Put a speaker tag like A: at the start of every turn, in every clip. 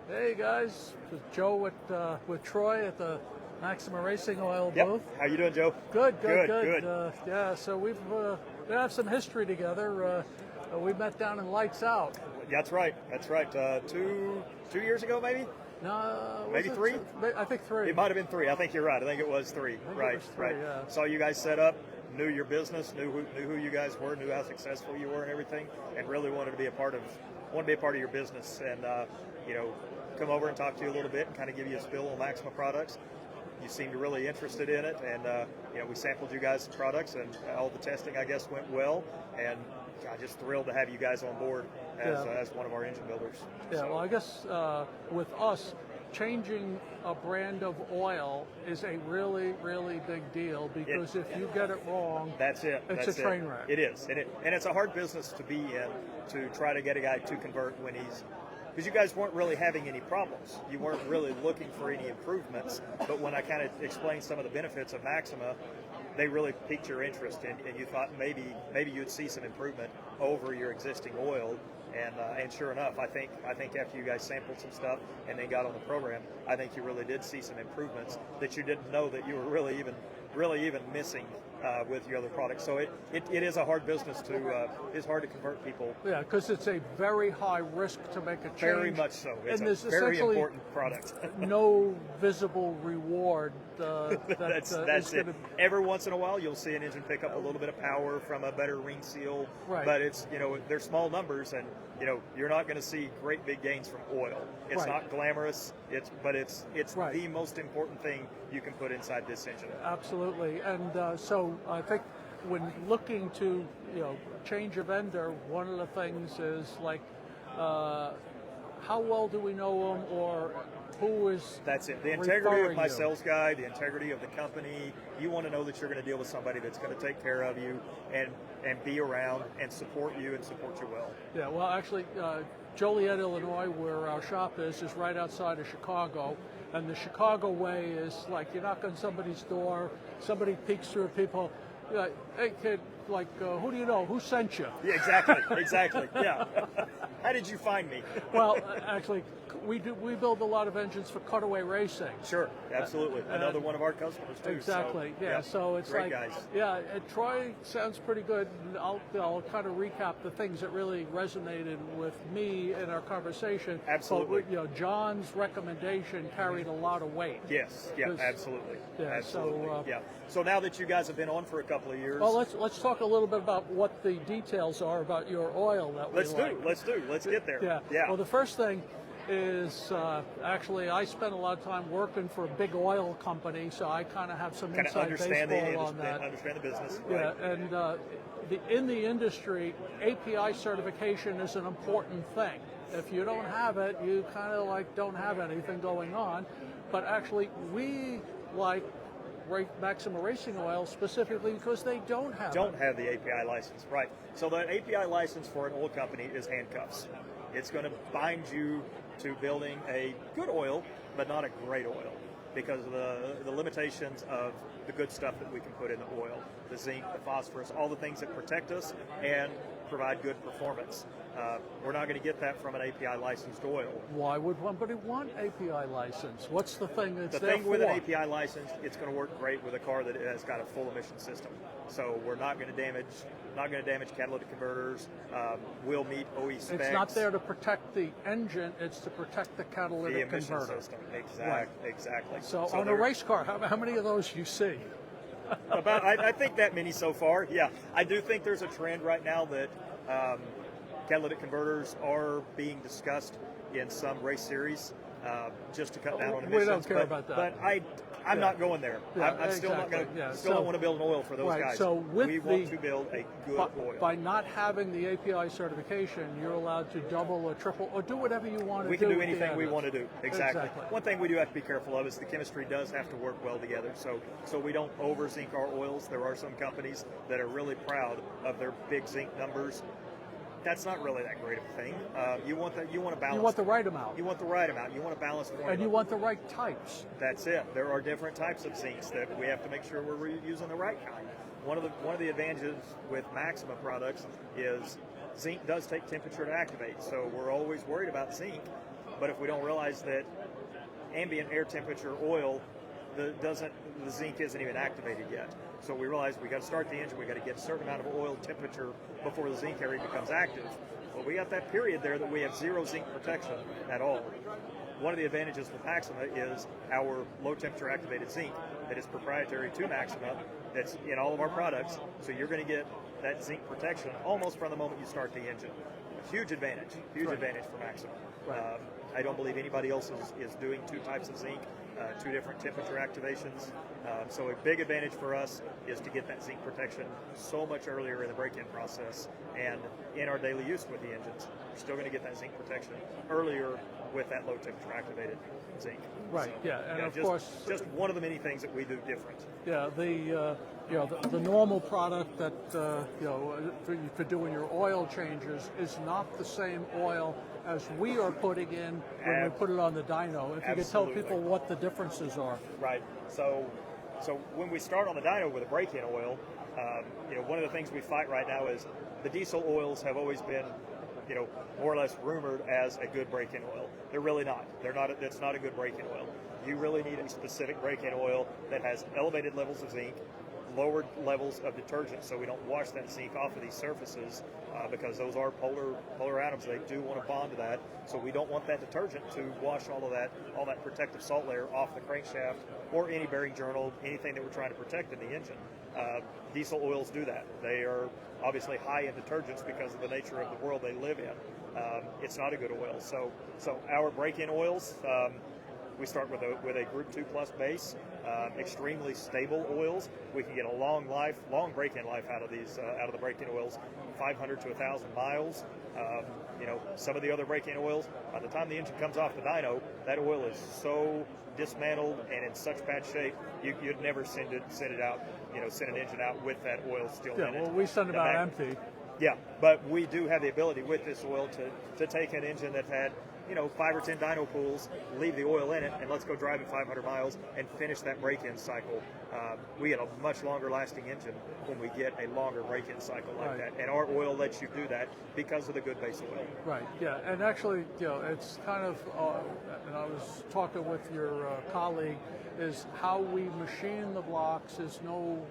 A: Hey guys, it's Joe with Troy at the Maxima Racing Oil
B: Yep.
A: booth.
B: How you doing, Joe?
A: Good.
B: Good.
A: Yeah, so we have some history together. We met down in Lights Out.
B: That's right. 2 years ago, maybe.
A: No,
B: Maybe three?
A: I think three.
B: It might have been three. I think you're right. I think it was three. Right.
A: it was three, yeah.
B: Saw you guys set up, knew your business, knew who you guys were, knew how successful you were, and everything, and really wanted to be a part of your business, and come over and talk to you a little bit and kind of give you a spill on Maxima products. You seemed really interested in it, and we sampled you guys some products, and all the testing, I guess, went well, and I'm just thrilled to have you guys on board as one of our engine builders.
A: Yeah, well, I guess with us, changing a brand of oil is a really, really big deal, because if you get it wrong,
B: it's
A: a train wreck.
B: It is, and it's a hard business to be in, to try to get a guy to convert when because you guys weren't really having any problems. You weren't really looking for any improvements, but when I kind of explained some of the benefits of Maxima, they really piqued your interest, and you thought maybe you'd see some improvement over your existing oil. And sure enough, I think after you guys sampled some stuff and then got on the program, I think you really did see some improvements that you didn't know that you were really even missing with your other products. So it is a hard business it's hard to convert people.
A: Yeah, because it's a very high risk to make a change.
B: Very much so. It's
A: and
B: a very important product.
A: No visible reward.
B: That's it. Every once in a while, you'll see an engine pick up a little bit of power from a better ring seal,
A: right.
B: But it's they're small numbers, and you're not going to see great big gains from oil. It's
A: right.
B: not glamorous. It's
A: right.
B: the most important thing you can put inside this engine.
A: Absolutely, and so I think when looking to change a vendor, one of the things is like how well do we know them, or who is
B: that's it. The integrity of my
A: you.
B: Sales guy, the integrity of the company. You want to know that you're going to deal with somebody that's going to take care of you and be around and support you well.
A: Yeah, well, actually, Joliet, Illinois, where our shop is right outside of Chicago. And the Chicago way is like you knock on somebody's door, somebody peeks through, people, like, hey kid, like who do you know? Who sent you?
B: Yeah, exactly. Yeah. How did you find me?
A: Well, actually, we build a lot of engines for cutaway racing.
B: Sure, absolutely. Another one of our customers too.
A: Exactly.
B: So,
A: yeah. So it's
B: great
A: like,
B: guys.
A: yeah. And Troy sounds pretty good. And I'll kind of recap the things that really resonated with me in our conversation.
B: Absolutely.
A: But, John's recommendation carried a lot of weight.
B: Yes. Yeah. Absolutely.
A: Yeah.
B: Absolutely.
A: So
B: yeah. So now that you guys have been on for a couple of years,
A: well, let's talk a little bit about what the details are about your oil that we like.
B: Let's get there.
A: Yeah. Well, the first thing is actually I spent a lot of time working for a big oil company, so I kind of have some inside baseball on that.
B: Understand the business.
A: Yeah,
B: Right.
A: and in the industry, API certification is an important thing. If you don't have it, you kind of like don't have anything going on. But actually, we like Maxima Racing Oil specifically because they don't have
B: the API license, right? So the API license for an oil company is handcuffs. It's going to bind you to building a good oil, but not a great oil, because of the limitations of the good stuff that we can put in the oil, the zinc, the phosphorus, all the things that protect us and provide good performance. We're not going to get that from an API licensed oil.
A: Why would somebody want API license? What's the thing that's
B: the
A: there
B: thing with
A: for?
B: an API license? It's going to work great with a car that has got a full emission system. So we're not going to damage catalytic converters. We'll meet OE specs.
A: It's not there to protect the engine; it's to protect the catalytic
B: emission
A: converter.
B: System.
A: Right.
B: Exactly.
A: So on a race car, how many of those you see?
B: I think that many so far. Yeah, I do think there's a trend right now that catalytic converters are being discussed in some race series, just to cut down on emissions.
A: We don't care about that.
B: But I'm not going there.
A: Yeah,
B: I'm still not going.
A: Yeah.
B: Still don't want to build an oil for those
A: right,
B: guys.
A: So
B: we want to build a good oil.
A: By not having the API certification, you're allowed to double or triple or do whatever you want to do.
B: We can do anything we want to do. Exactly.
A: Exactly.
B: One thing we do have to be careful of is the chemistry does have to work well together. So we don't over zinc our oils. There are some companies that are really proud of their big zinc numbers. That's not really that great of a thing. You want a balance.
A: You want the right amount.
B: You want the right amount. You want a balanced formula.
A: And you want the right types.
B: That's it. There are different types of zincs that we have to make sure we're using the right kind. One of the advantages with Maxima products is zinc does take temperature to activate. So we're always worried about zinc, But if we don't realize that ambient air temperature oil, the zinc isn't even activated yet. So we realize we got to start the engine, we got to get a certain amount of oil temperature before the zinc area becomes active. Well, we got that period there that we have zero zinc protection at all. One of the advantages with Maxima is our low temperature activated zinc that is proprietary to Maxima, that's in all of our products. So you're going to get that zinc protection almost from the moment you start the engine. A huge advantage for Maxima.
A: Right.
B: I don't believe anybody else is doing two types of zinc, two different temperature activations. So a big advantage for us is to get that zinc protection so much earlier in the break-in process, and in our daily use with the engines, you're still going to get that zinc protection earlier with that low temperature activated zinc.
A: Right.
B: So,
A: yeah, and of
B: just,
A: course,
B: just one of the many things that we do different.
A: Yeah, the normal product that for doing your oil changes is not the same oil as we are putting in when we put it on the dyno. If you could tell people what the differences are.
B: Right. So when we start on the dyno with a break-in oil, one of the things we fight right now is the diesel oils have always been, more or less rumored as a good break-in oil. They're really not. It's not a good break-in oil. You really need a specific break-in oil that has elevated levels of zinc, lowered levels of detergent, so we don't wash that zinc off of these surfaces because those are polar atoms. They do want to bond to that, so we don't want that detergent to wash all that protective salt layer off the crankshaft or any bearing journal, anything that we're trying to protect in the engine. Diesel oils do that. They are obviously high in detergents because of the nature of the world they live in. It's not a good oil. So our break-in oils, we start with a Group 2 Plus base, extremely stable oils. We can get a long break-in life out of the break-in oils, 500 to 1,000 miles. Some of the other break-in oils, by the time the engine comes off the dyno, that oil is so dismantled and in such bad shape, you'd never send an engine out with that oil still in it.
A: Yeah, well, we send them out empty.
B: Yeah, but we do have the ability with this oil to take an engine that had 5 or 10 dyno pools, leave the oil in it, and let's go drive it 500 miles and finish that break-in cycle. We get a much longer lasting engine when we get a longer break-in cycle like that. And our oil lets you do that because of the good base oil.
A: Right, yeah, and actually, it's kind of, and I was talking with your colleague, is how we machine the blocks is no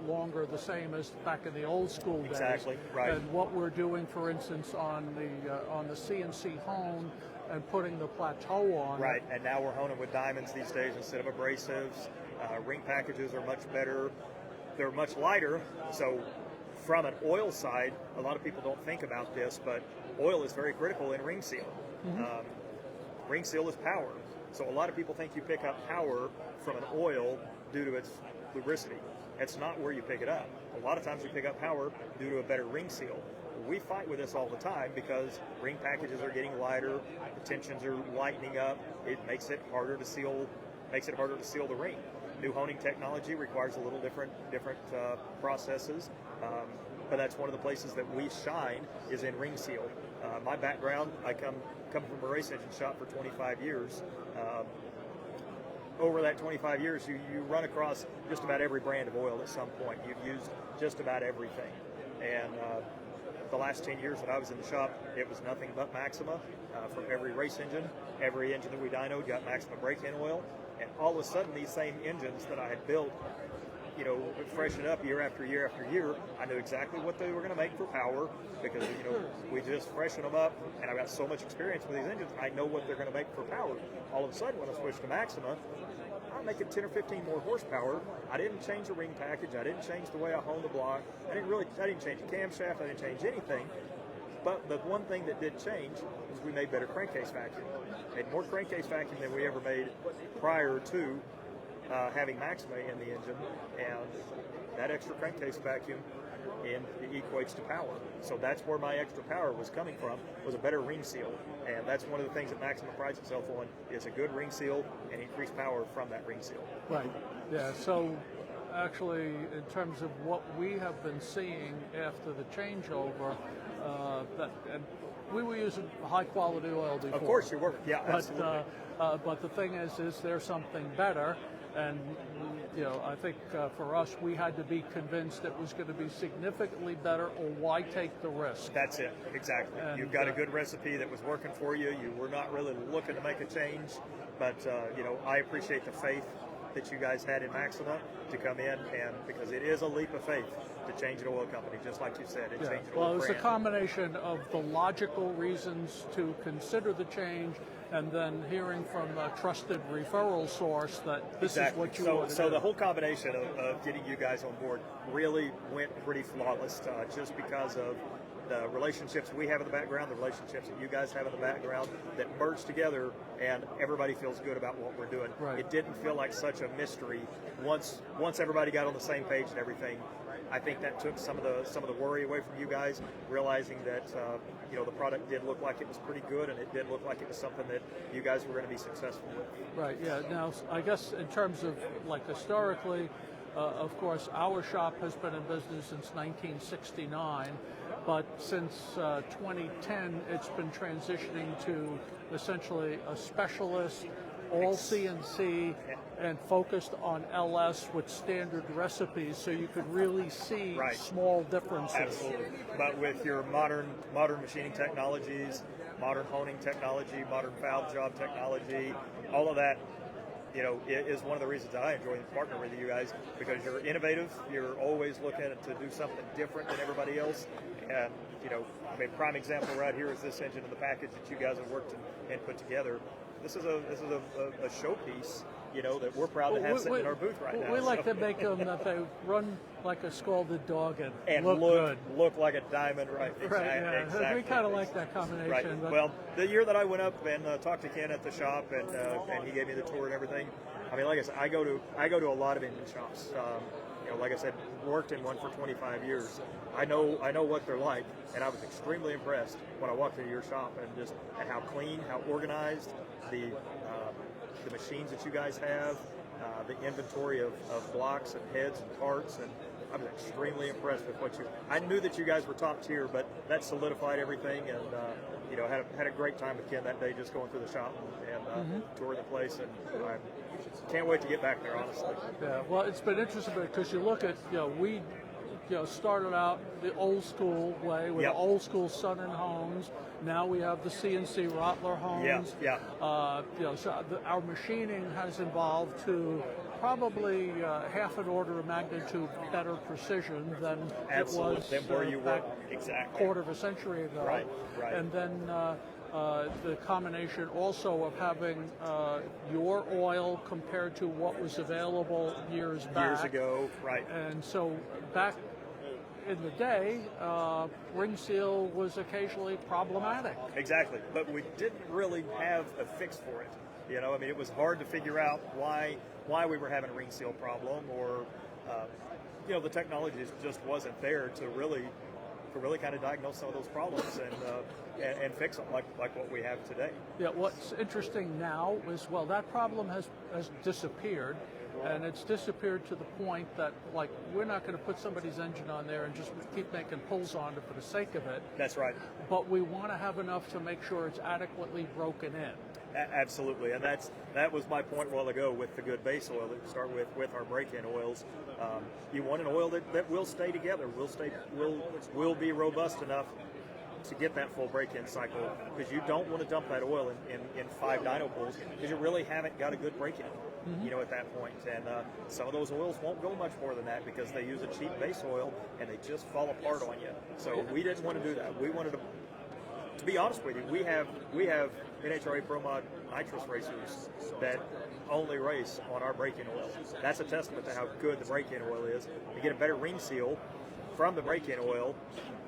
A: longer the same as back in the old school days.
B: Exactly, right.
A: And what we're doing, for instance, on the CNC hone and putting the plateau on.
B: Right, and now we're honing with diamonds these days instead of abrasives. Ring packages are much better. They're much lighter. So from an oil side, a lot of people don't think about this, but oil is very critical in ring seal. Mm-hmm. Ring seal is power. So a lot of people think you pick up power from an oil due to its lubricity. That's not where you pick it up. A lot of times we pick up power due to a better ring seal. We fight with this all the time because ring packages are getting lighter, the tensions are lightening up. It makes it harder to seal. The ring. New honing technology requires a little different processes, but that's one of the places that we shine is in ring seal. My background, I come from a race engine shop for 25 years. Over that 25 years, you run across just about every brand of oil at some point. You've used just about everything. And the last 10 years that I was in the shop, it was nothing but Maxima. From every race engine, every engine that we dynoed got Maxima break-in oil. And all of a sudden, these same engines that I had built, freshen up year after year after year, I knew exactly what they were going to make for power because, we just freshen them up, and I've got so much experience with these engines, I know what they're going to make for power. All of a sudden, when I switched to Maxima, I'm making 10 or 15 more horsepower. I didn't change the ring package. I didn't change the way I honed the block. I didn't change the camshaft. I didn't change anything. But the one thing that did change was we made better crankcase vacuum. Made more crankcase vacuum than we ever made prior to having Maxima in the engine, and that extra crankcase vacuum equates to power. So that's where my extra power was coming from, was a better ring seal. And that's one of the things that Maxima prides itself on, is a good ring seal and increased power from that ring seal.
A: Right, yeah, so actually in terms of what we have been seeing after the changeover, and we were using high quality oil before.
B: Of course you were, yeah,
A: but,
B: absolutely.
A: But the thing is there something better? And I think for us, we had to be convinced it was going to be significantly better, or why take the risk?
B: That's it, exactly.
A: And,
B: you've got a good recipe that was working for you. You were not really looking to make a change, but I appreciate the faith that you guys had in Maxima to come in, and because it is a leap of faith to change an oil company, just like you said, it changed an oil
A: Well, it was
B: brand.
A: a combination of the logical reasons to consider the change, and then hearing from a trusted referral source that this is what you want to
B: So
A: do.
B: the whole combination of getting you guys on board really went pretty flawless, just because of the relationships we have in the background, the relationships that you guys have in the background that merged together, and everybody feels good about what we're doing.
A: Right.
B: It didn't feel like such a mystery once everybody got on the same page and everything. I think that took some of the worry away from you guys, realizing that the product did look like it was pretty good, and it did look like it was something that you guys were going to be successful with.
A: Right, yeah. Now, I guess in terms of historically, of course, our shop has been in business since 1969, but since 2010, it's been transitioning to essentially a specialist, all CNC, and focused on LS with standard recipes, so you could really see small differences.
B: Absolutely. But with your modern machining technologies, modern honing technology, modern valve job technology, all of that, is one of the reasons that I enjoy partnering with you guys, because you're innovative. You're always looking to do something different than everybody else. And, prime example right here is this engine in the package that you guys have worked and put together. This is a showpiece, that we're proud to have sitting in our booth right now.
A: We like to make them that they run like a scalded dog and
B: look
A: good.
B: Look like a diamond, right? Exactly.
A: We kind of like that combination.
B: Right.
A: But
B: well, the year that I went up and talked to Ken at the shop, and he gave me the tour and everything. Like I said, I go to a lot of engine shops. Like I said, worked in one for 25 years. I know what they're like, and I was extremely impressed when I walked into your shop and how clean, how organized the machines that you guys have, the inventory of blocks and heads and parts, and I was extremely impressed with what you. I knew that you guys were top tier, but that solidified everything, and had a great time with Ken that day, just going through the shop and touring the place, and I can't wait to get back there, honestly.
A: Yeah, well, it's been interesting because you look at we started out the old school way with the old school Sun and hones. Now we have the CNC Rottler hones. So our machining has evolved to probably half an order of magnitude better precision than it was
B: where you were.
A: Exactly. Quarter of a century ago.
B: Right.
A: And then the combination also of having your oil compared to what was available years back.
B: Years ago, right.
A: And so back in the day, ring seal was occasionally problematic.
B: Exactly, but we didn't really have a fix for it. It was hard to figure out why we were having a ring seal problem, or the technology just wasn't there to really kind of diagnose some of those problems and fix them like what we have today.
A: Yeah, what's interesting now is, that problem has disappeared, and it's disappeared to the point that, we're not going to put somebody's engine on there and just keep making pulls on it for the sake of it.
B: That's right.
A: But we want to have enough to make sure it's adequately broken in.
B: Absolutely, and that was my point a while ago with the good base oil that we start with our break-in oils. You want an oil that will stay together, will be robust enough to get that full break-in cycle, because you don't want to dump that oil in 5 dyno pulls, because you really haven't got a good break-in, at that point. And some of those oils won't go much more than that because they use a cheap base oil and they just fall apart on you. So we didn't want to do that. We wanted to be honest with you, we have NHRA Pro Mod nitrous racers that only race on our break-in oil. That's a testament to how good the break-in oil is. You get a better ring seal from the break-in oil,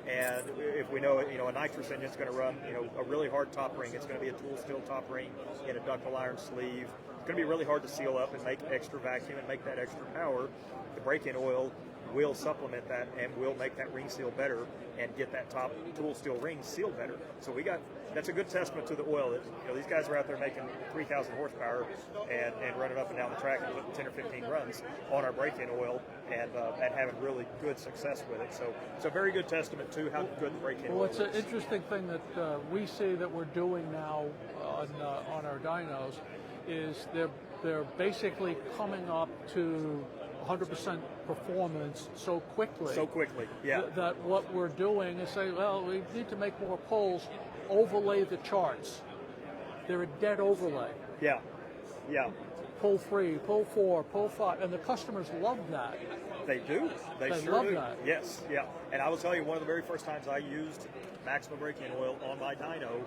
B: and if we know, a nitrous engine is going to run, a really hard top ring. It's going to be a tool steel top ring in a ductile iron sleeve. It's going to be really hard to seal up and make extra vacuum and make that extra power. The break-in oil we'll supplement that and we'll make that ring seal better and get that top tool steel ring sealed better. So that's a good testament to the oil. That, these guys are out there making 3,000 horsepower and running up and down the track and putting 10 or 15 runs on our break-in oil and having really good success with it. So it's a very good testament to how good the break-in oil is.
A: Well, it's an interesting thing that we see that we're doing now on our dynos is they're basically coming up to 100% performance so quickly.
B: Yeah.
A: That what we're doing is say, well, we need to make more poles, overlay the charts. They're a dead overlay.
B: Yeah.
A: Pull 3, pull 4, pull 5, and the customers love that.
B: They do. They sure
A: love
B: do.
A: that.
B: Yes, yeah. And I will tell you, one of the very first times I used Maxima break-in oil on my dyno,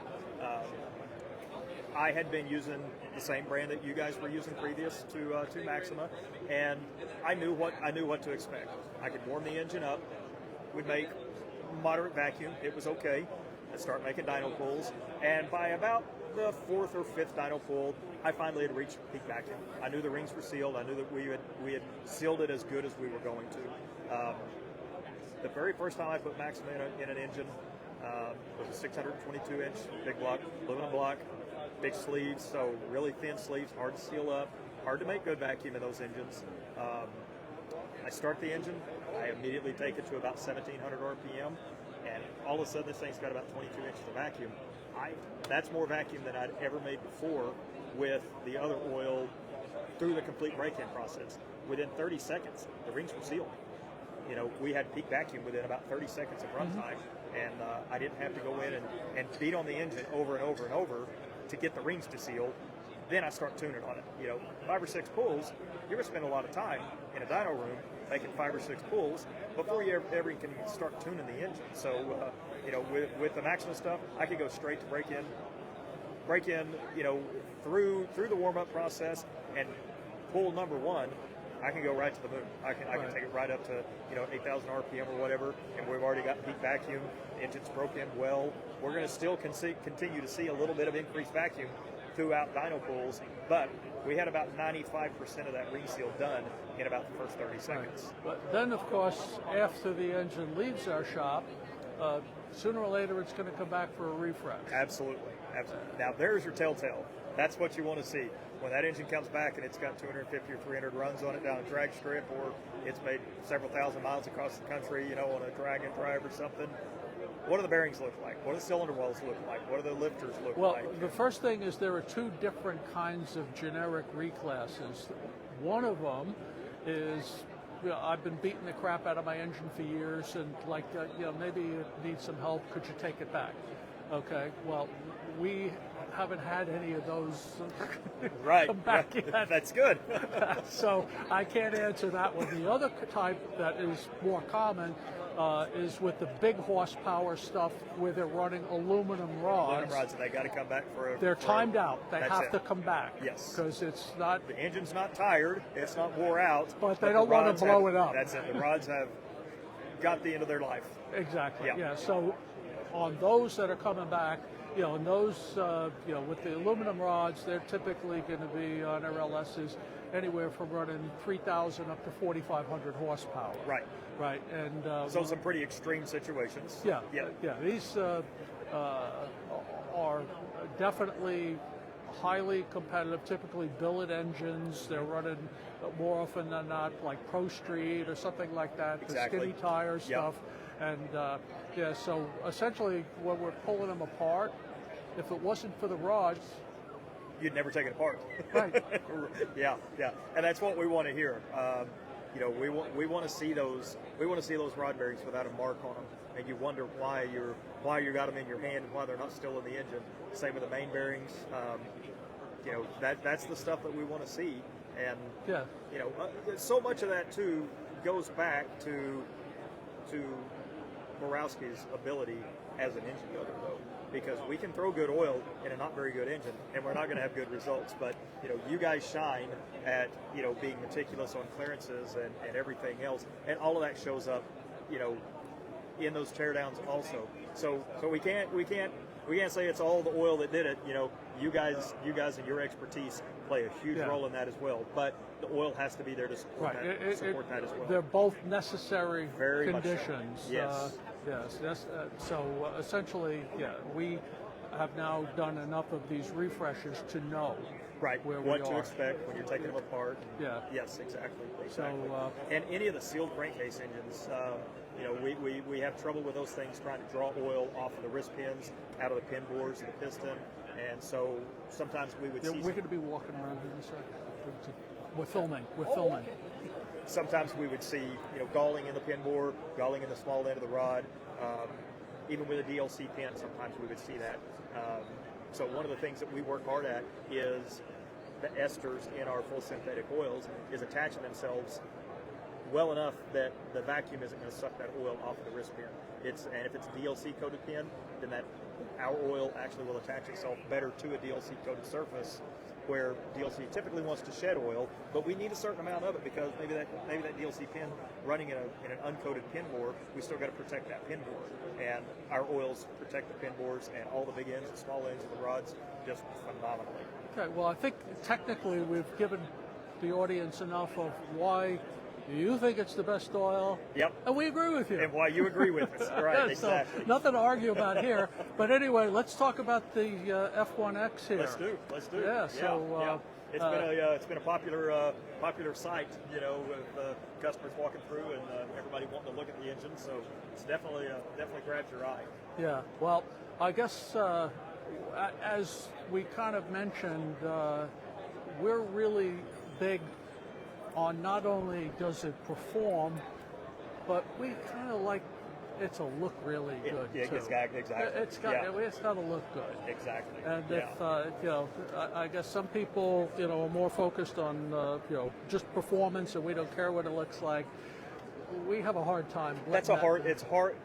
B: I had been using the same brand that you guys were using previous to Maxima, and I knew what to expect. I could warm the engine up, would make moderate vacuum. It was okay. I'd start making dyno pulls, and by about the 4th or 5th dyno pull, I finally had reached peak vacuum. I knew the rings were sealed. I knew that we had sealed it as good as we were going to. The very first time I put Maxima in an engine was a 622-inch big block, aluminum block, big sleeves, so really thin sleeves, hard to seal up, hard to make good vacuum in those engines. I start the engine, I immediately take it to about 1,700 RPM, and all of a sudden this thing's got about 22 inches of vacuum. That's more vacuum than I'd ever made before with the other oil through the complete break-in process. Within 30 seconds, the rings were sealed. We had peak vacuum within about 30 seconds of runtime, and I didn't have to go in and beat on the engine over and over and over to get the rings to seal. Then I start tuning on it. 5 or 6 pulls, you're going to spend a lot of time in a dyno room making 5 or 6 pulls before you ever can start tuning the engine. So, with the Maxima stuff, I could go straight to break in, through the warm-up process, and pull number 1, I can go right to the moon. I can take it right up to 8,000 RPM or whatever, and we've already got peak vacuum. Engine's broken well. We're going to still continue to see a little bit of increased vacuum throughout dyno pulls, but we had about 95% of that ring seal done in about the first 30 seconds.
A: Right. But then, of course, after the engine leaves our shop, sooner or later it's going to come back for a refresh.
B: Absolutely. Now there's your telltale. That's what you want to see. When that engine comes back and it's got 250 or 300 runs on it down a drag strip, or it's made several thousand miles across the country, on a drag and drive or something, what do the bearings look like? What do the cylinder walls look like? What do the lifters look like?
A: Well, the first thing is there are 2 different kinds of generic reclasses. One of them is, I've been beating the crap out of my engine for years, and maybe it needs some help. Could you take it back? Okay. Well, we haven't had any of those come back yet.
B: That's good.
A: So I can't answer that one. The other type that is more common is with the big horsepower stuff where they're running aluminum rods.
B: Aluminum rods, and they got to come back
A: They're timed out. They have to come back.
B: Yes.
A: Because it's not...
B: The engine's not tired. It's not wore out.
A: But they don't want to blow it up.
B: That's it. The rods have got the end of their life.
A: Exactly.
B: Yeah.
A: So on those that are coming back, and those, with the aluminum rods, they're typically going to be on RLSs anywhere from running 3,000 up to 4,500 horsepower.
B: Right.
A: Right. And
B: so some pretty extreme situations.
A: Yeah. These are definitely highly competitive, typically billet engines. They're running more often than not like Pro Street or something like that,
B: Exactly.
A: the skinny tire stuff. And so essentially when we're pulling them apart, if it wasn't for the rods,
B: you'd never take it apart.
A: Right.
B: Yeah. And that's what we want to hear. We want to see those rod bearings without a mark on them, and you wonder why you got them in your hand and why they're not still in the engine. Same with the main bearings. That's the stuff that we want to see, and so much of that too goes back to Borowski's ability as an engine builder, though. Because we can throw good oil in a not very good engine, and we're not going to have good results. But you guys shine at being meticulous on clearances and everything else, and all of that shows up in those teardowns also. So we can't we can't say it's all the oil that did it. You know, you guys and your expertise play a huge role in that as well. But the oil has to be there to support, that as well.
A: They're both necessary
B: Very
A: conditions.
B: Much so.
A: Yes. So essentially, we have now done enough of these refreshes to know where
B: what
A: we
B: to
A: are.
B: expect when you're taking them apart.
A: Yeah.
B: Yes, exactly.
A: So,
B: and any of the sealed crankcase engines, you know, we have trouble with those things trying to draw oil off of the wrist pins, out of the pin bores of the piston, and so sometimes we would see.
A: We're going to be walking around here in a second. We're filming.
B: Sometimes we would see, you know, galling in the pin bore, galling in the small end of the rod. Even with a DLC pin, sometimes we would see that. So one of the things that we work hard at is the esters in our full synthetic oils is attaching themselves well enough that the vacuum isn't going to suck that oil off of the wrist pin. And if it's a DLC coated pin, then our oil actually will attach itself better to a DLC coated surface, where DLC typically wants to shed oil, but we need a certain amount of it because maybe that DLC pin running in an uncoated pin bore, we still got to protect that pin bore. And our oils protect the pin bores and all the big ends and small ends of the rods just phenomenally.
A: Okay, well, I think technically we've given the audience enough of why you think it's the best oil.
B: Yep.
A: And we agree with you.
B: And why you agree with us. Right, exactly.
A: So, nothing to argue about here. But anyway, let's talk about the F1X here.
B: Let's do.
A: Yeah, so...
B: It's been a popular sight, you know, with customers walking through and everybody wanting to look at the engine. So it's definitely grabs your eye.
A: Yeah. Well, I guess as we kind of mentioned, we're really big on not only does it perform, but we kind of like it to look really good too.
B: Exactly.
A: It's got to look good.
B: Exactly.
A: And if you know, I guess some people, you know, are more focused on you know, just performance, and we don't care what it looks like. We have a hard time.
B: It's hard.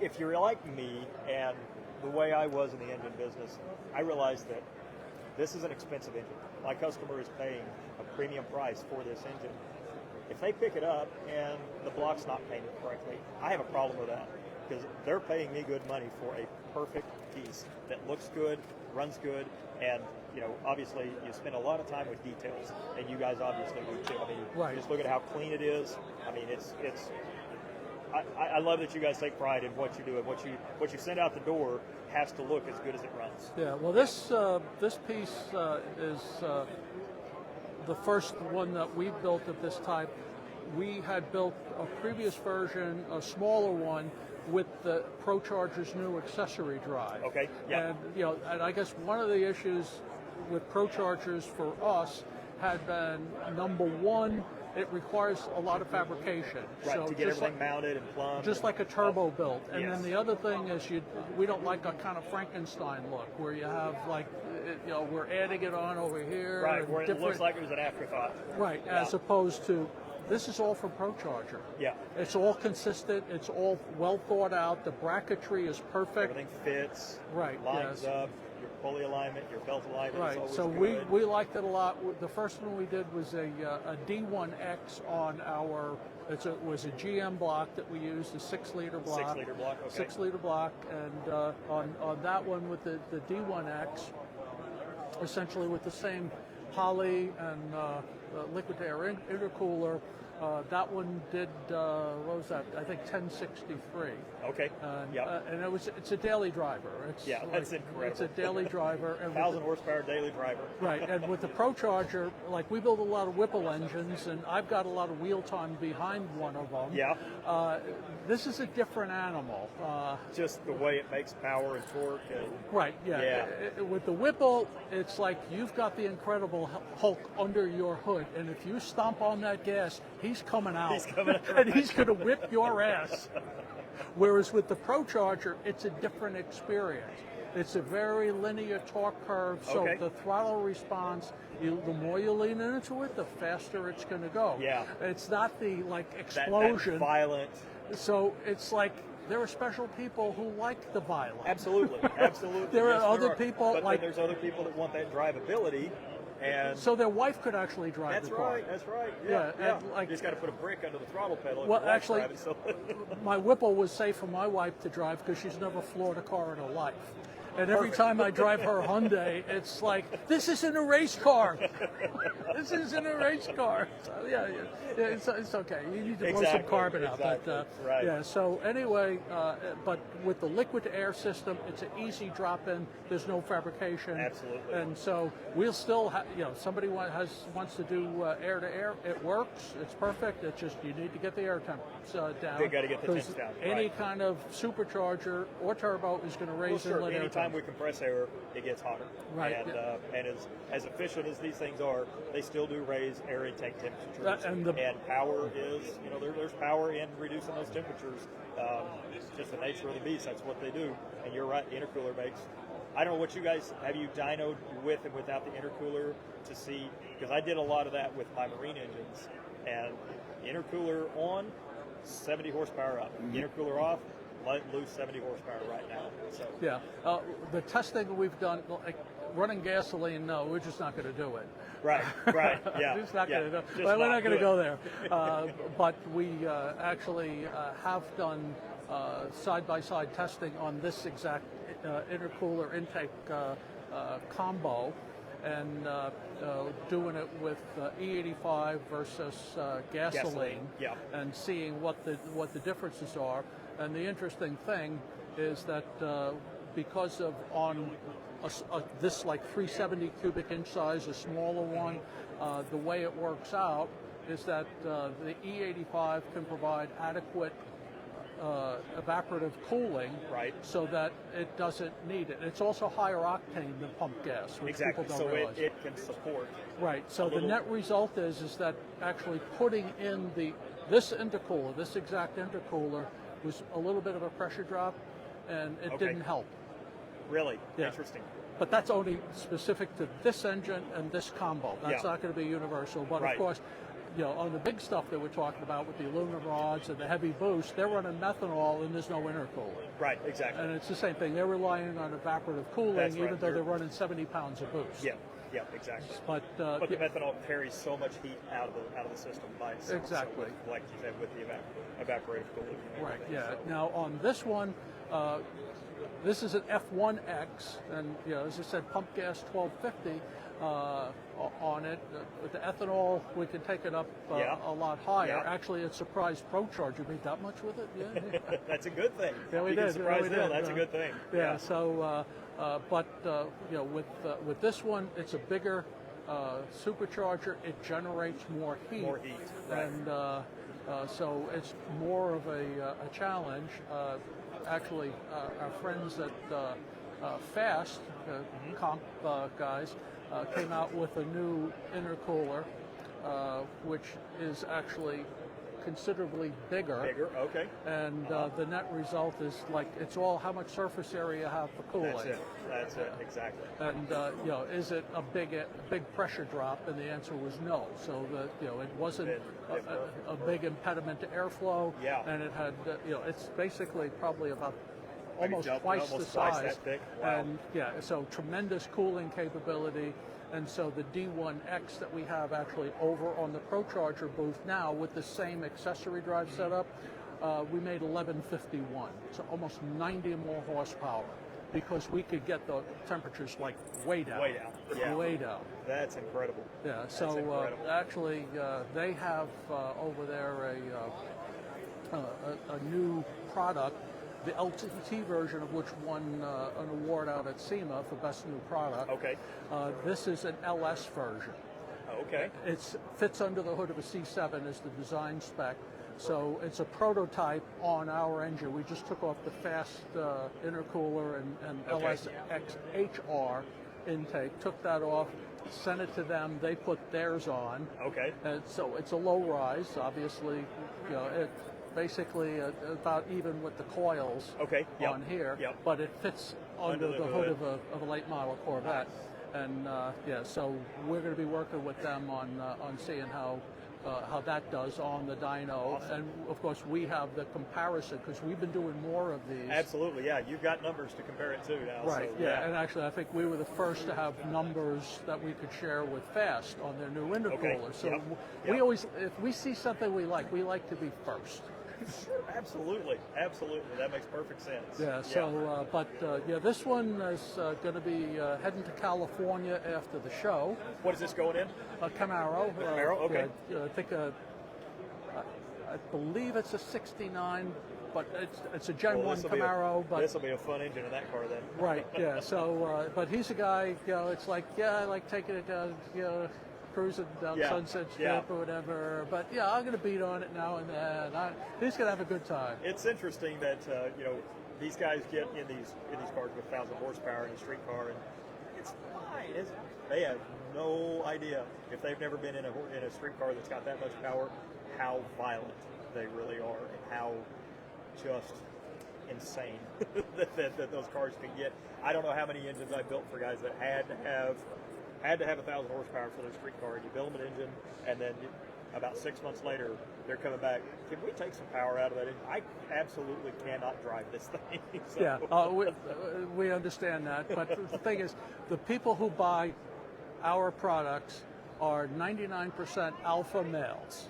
B: If you're like me and the way I was in the engine business, I realized that this is an expensive engine. My customer is paying a premium price for this engine. If they pick it up and the block's not painted correctly, I have a problem with that because they're paying me good money for a perfect piece that looks good, runs good, and you know, obviously you spend a lot of time with details, and you guys obviously do too. I mean, just look at how clean it is. I mean, I love that you guys take pride in what you do, and what you send out the door has to look as good as it runs.
A: Yeah. Well, this piece is the first one that we built of this type. We had built a previous version, a smaller one, with the ProCharger's new accessory drive.
B: Okay. Yeah.
A: And you know, and I guess one of the issues with ProChargers for us had been, number one, it requires a lot of fabrication.
B: Right,
A: so
B: to get everything mounted and plumbed.
A: Just like a turbo built. And then the other thing is we don't like a kind of Frankenstein look where you have like, you know, we're adding it on over here.
B: Right, where it looks like it was an afterthought.
A: Right, as opposed to, this is all from ProCharger.
B: Yeah.
A: It's all consistent. It's all well thought out. The bracketry is perfect.
B: Everything fits.
A: Right,
B: lines up. Your pulley alignment, your belt alignment.
A: Right.
B: Is always
A: So
B: good.
A: we liked it a lot. The first one we did was a D1X on our. It was a GM block that we used, a 6-liter block.
B: 6-liter block. Okay.
A: 6-liter block, and on that one with the D1X, essentially with the same poly and liquid air intercooler. That one did, what was that? I think 1063.
B: Okay.
A: And it's a daily driver.
B: That's incredible.
A: It's a daily driver.
B: 1,000 horsepower daily driver.
A: Right, and with the ProCharger, like we build a lot of Whipple engines, and I've got a lot of wheel time behind one of them.
B: Yeah.
A: This is a different animal.
B: Just the way it makes power and torque.
A: Right, yeah. With the Whipple, it's like you've got the Incredible Hulk under your hood, and if you stomp on that gas, he's coming out.
B: He's coming out.
A: And he's going to whip your ass. Whereas with the ProCharger, it's a different experience. It's a very linear torque curve, so the throttle response, the more you lean into it, the faster it's going to go.
B: Yeah.
A: It's not the explosion.
B: That violent.
A: So it's like there are special people who like the violence.
B: Absolutely.
A: There are other people
B: but then there's other people that want that drivability. And
A: so their wife could actually drive the car.
B: That's right.
A: Yeah.
B: And
A: like,
B: you just got to put a brick under the throttle pedal.
A: Well, actually, my Whipple was safe for my wife to drive because she's never floored a car in her life. And every time I drive her Hyundai, it's like, this isn't a race car. This isn't a race car. So, yeah, it's okay. You need to blow some carbon out. But,
B: right.
A: Yeah, so anyway, but with the liquid to air system, it's an easy drop-in. There's no fabrication.
B: Absolutely.
A: And so we'll still have, somebody wants to do air to air. It works. It's perfect. It's just you need to get the air temps down.
B: They got to get the temps down.
A: Any kind of supercharger or turbo is going to raise inlet air.
B: Anytime we compress air, it gets hotter.
A: Right.
B: And as efficient as these things are, they still do raise air intake temperatures. And power is, there's power in reducing those temperatures. It's just the nature of the beast. That's what they do. And you're right, the intercooler makes. I don't know what you guys, have you dynoed with and without the intercooler to see, because I did a lot of that with my marine engines, and intercooler on, 70 horsepower up. Intercooler off, let loose 70 horsepower right now. So
A: yeah, the testing we've done, like running gasoline, no, we're just not going to do it.
B: Right, yeah.
A: We're just not going to do it. We're not going to go there. But we actually have done side-by-side testing on this exact intercooler intake combo, and doing it with E85 versus gasoline.
B: Yeah.
A: And seeing what the differences are. And the interesting thing is that because of on this like 370 cubic inch size, a smaller one, the way it works out is that the E85 can provide adequate evaporative cooling,
B: right,
A: so that it doesn't need it. It's also higher octane than pump gas, which people don't realize.
B: So it can support.
A: Right. So the net result is that actually putting in this intercooler, this exact intercooler, was a little bit of a pressure drop, and it didn't help.
B: Really?
A: Yeah.
B: Interesting.
A: But that's only specific to this engine and this combo. That's not going to be universal. But of course, on the big stuff that we're talking about with the aluminum rods and the heavy boost, they're running methanol and there's no intercooler.
B: Right, exactly.
A: And it's the same thing. They're relying on evaporative cooling, even though they're running 70 pounds of boost.
B: Yeah, exactly.
A: But
B: the methanol carries so much heat out of the system by itself.
A: Exactly.
B: So like you said, with the evaporative cooling.
A: Right. Yeah. Now on this one, this is an F1X, and as I said, pump gas 1250 on it. With the ethanol, we can take it up a lot higher.
B: Yeah.
A: actually, it surprised ProCharger made that much with it. Yeah.
B: That's a good thing.
A: Yeah, we
B: you
A: did.
B: Can surprise
A: we
B: them.
A: did.
B: That's a good thing.
A: Yeah. So, with this one, it's a bigger supercharger. It generates more heat.
B: More heat. Right.
A: And so it's more of a challenge. Actually, our friends at Fast, comp guys, came out with a new intercooler, which is actually considerably bigger.
B: Okay.
A: And the net result is it's all how much surface area you have for cooling.
B: That's it, exactly.
A: And is it a big pressure drop? And the answer was no. So it wasn't a big impediment to airflow.
B: Yeah.
A: And it had it's basically probably about almost twice the size.
B: Twice that thick. Wow.
A: And so tremendous cooling capability. And so the D1X that we have actually over on the ProCharger booth now with the same accessory drive setup, we made 1151, so almost 90 more horsepower, because we could get the temperatures way down.
B: Way down. Yeah.
A: Way down.
B: That's incredible.
A: Yeah. So actually, they have over there a new product. The LTT version of which won an award out at SEMA for Best New Product.
B: Okay.
A: This is an LS version.
B: Okay.
A: It fits under the hood of a C7 as the design spec. So it's a prototype on our engine. We just took off the Fast intercooler and LSXHR intake, took that off, sent it to them. They put theirs on.
B: Okay.
A: And so it's a low rise, obviously. It basically about even with the coils on here, but it fits under the hood of a late model Corvette. And so we're going to be working with them on seeing how that does on the dyno.
B: Awesome.
A: And of course we have the comparison because we've been doing more of these.
B: Absolutely, yeah. You've got numbers to compare it to now.
A: Right,
B: so,
A: And actually I think we were the first to have numbers that we could share with Fast on their new intercooler. So we always, if we see something we like to be first.
B: Absolutely, absolutely. That makes perfect sense.
A: Yeah. So, yeah, this one is going to be heading to California after the show.
B: What is this going in?
A: A Camaro.
B: Camaro, okay.
A: Yeah, I think I believe it's a #69, but it's a Gen 1 Camaro. But
B: this will be a fun engine in that car then.
A: Right. Yeah. So, but he's a guy. It's like, I like taking it down, cruising down Sunset Strip or whatever. But yeah, I'm going to beat on it now and then. He's going to have a good time.
B: It's interesting that these guys get in these cars with 1,000 horsepower in a street car, and it's fine. They have no idea, if they've never been in a street car that's got that much power, how violent they really are and how just insane that those cars can get. I don't know how many engines I built for guys that had to have 1,000 horsepower for their street car, and you build them an engine, and then about 6 months later, they're coming back. Can we take some power out of that engine? I absolutely cannot drive this thing. So.
A: Yeah, we understand that. But the thing is, the people who buy our products are 99% alpha males.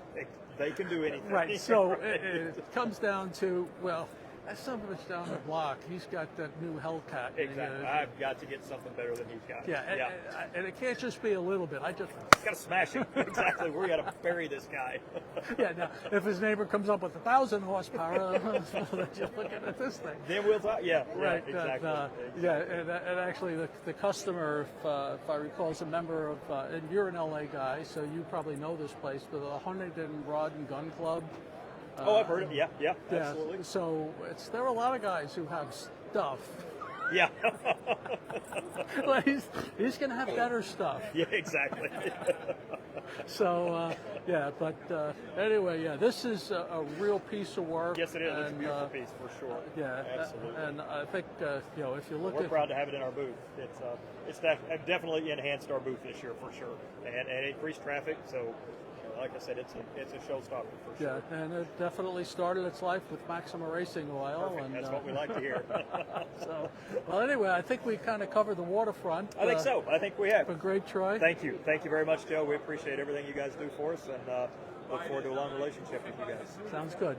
B: They can do anything.
A: Right, so it comes down to, well, that son of a bitch down the block, he's got that new Hellcat.
B: Exactly. I've got to get something better than he's got.
A: Yeah. And it can't just be a little bit.
B: Got to smash him. Exactly. We got to bury this guy.
A: Yeah. Now, if his neighbor comes up with 1,000 horsepower, then you're looking at this thing.
B: Then we'll talk. Yeah.
A: Right.
B: Exactly.
A: Yeah. And actually, the customer, if I recall, is a member of, and you're an LA guy, so you probably know this place, but the Huntington Rod and Gun Club.
B: I've heard of it. Yeah, absolutely.
A: So there are a lot of guys who have stuff.
B: Yeah.
A: Well, he's going to have better stuff.
B: Yeah, exactly.
A: So, but anyway, this is a real piece of work.
B: Yes, it is. It's a beautiful piece for sure.
A: Yeah,
B: absolutely.
A: And I think if you look
B: we're proud to have it in our booth. It's definitely enhanced our booth this year for sure, and increased traffic. So. Like I said, it's a showstopper for sure.
A: Yeah, and it definitely started its life with Maxima racing oil.
B: Perfect.
A: And
B: that's what we like to hear.
A: So, well, anyway, I think we kind of covered the waterfront.
B: I think so. I think we have.
A: A great try.
B: Thank you very much, Joe. We appreciate everything you guys do for us, and look forward to a long relationship with you guys.
A: Sounds good.